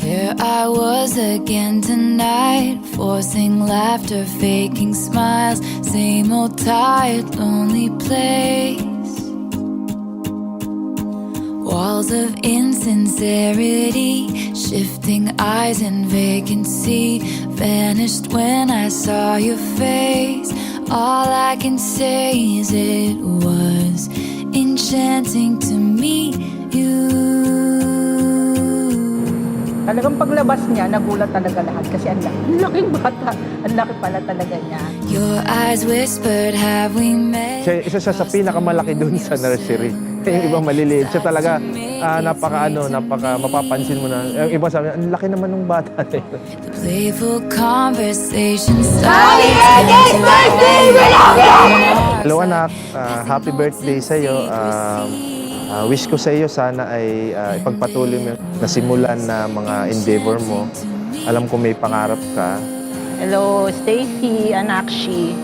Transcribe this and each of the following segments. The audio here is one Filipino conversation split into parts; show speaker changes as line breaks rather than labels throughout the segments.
There I was again tonight, forcing laughter, faking smiles, same old tired, lonely place. Walls of insincerity, shifting eyes and vacancy, vanished when I saw your face. All I can say is it was enchanting to meet you.
Talagang paglabas niya, nagulat talaga lahat kasi ang laking bata. Ang laki pala talaga niya.
Your eyes whispered, have we met?
Isa siya sa pinakamalaki dun sa nursery. Yung iba maliliit. Siya talaga, napaka mapapansin mo na. Yung iba sabi, ang laki naman ng bata na yun.
The playful conversation
Happy birthday!
Hello anak, happy birthday sa'yo. Wish ko sa iyo sana ay ipagpatuloy mo nasimulan na mga endeavor mo. Alam ko may pangarap ka.
Hello, Stacy, Anakshi.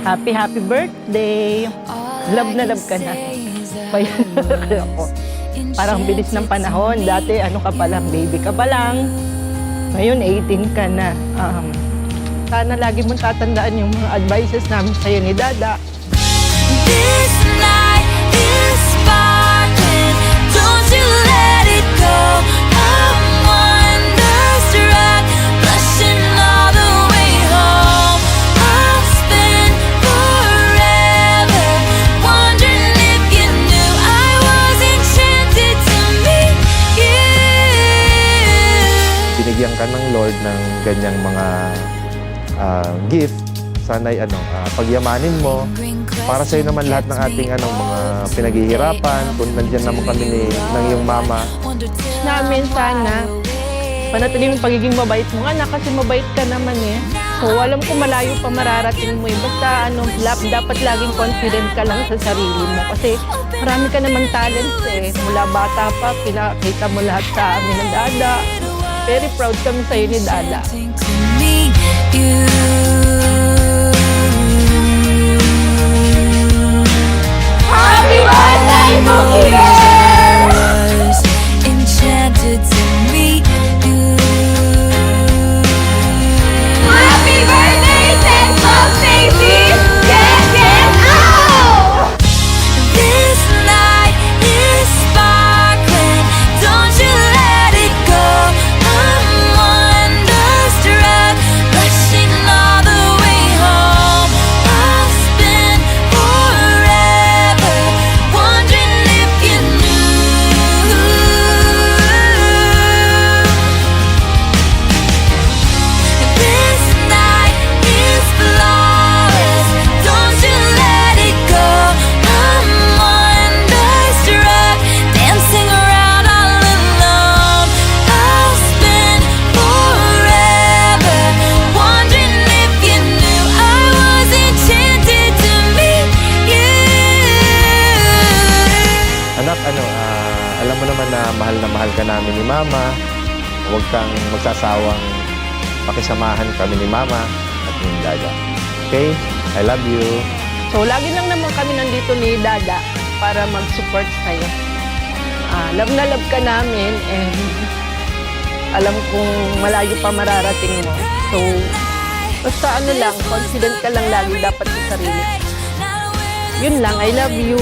Happy birthday! Love na love ka na. Ako. Parang bilis ng panahon. Dati ano ka pa lang, baby ka pa lang. Ngayon 18 ka na. Sana lagi mong tatandaan yung mga advices namin sa'yo ni Dada.
This night is sparkling, don't you let it go. I'm wonderstruck, blushing all the way home. I'll spend forever wondering if you knew I was enchanted to meet you.
Binigyan ka ng Lord ng ganyang mga gift. Sana'y pagyamanin mo. Para sa'yo naman lahat ng ating mga pinaghihirapan. Kung nandiyan naman kami ng iyong mama.
Namin sana, panatilihin yung pagiging mabait mo anak kasi mabait ka naman eh. So alam ko malayo pa mararating mo eh. Basta dapat laging confident ka lang sa sarili mo. Kasi marami ka naman talents eh. Mula bata pa, pinakita mo lahat sa amin ng Dada. Very proud kami sa'yo ni Dada.
Happy birthday, Mookie Bear! Was enchanted to meet you. Happy birthday, Central Stacy! Get out! This night is sparkling, don't you let it go. I'm wonderstruck, blushing all the way home. I'll spend forever wondering if you knew. This night is flawless, don't you let it go. I'm wonderstruck, dancing around all alone. I'll spend forever wondering if you knew I was enchanted to meet you.
Anak, alam mo naman na mahal ka namin ni Mama. Huwag kang magsasawang pakisamahan kami ni Mama at ni Dada. Okay? I love you.
So lagi lang naman kami nandito ni Dada para mag-support sa'yo. Love na love ka namin and alam kong malayo pa mararating mo. So basta lang, confident ka lang lagi dapat sa sarili. Yun lang, I love you.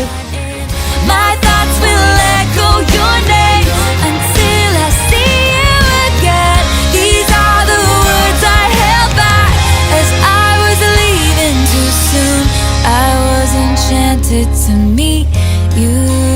My thoughts will echo your name until I see you again. These are the words I held back as I was leaving too soon. I was enchanted to meet you.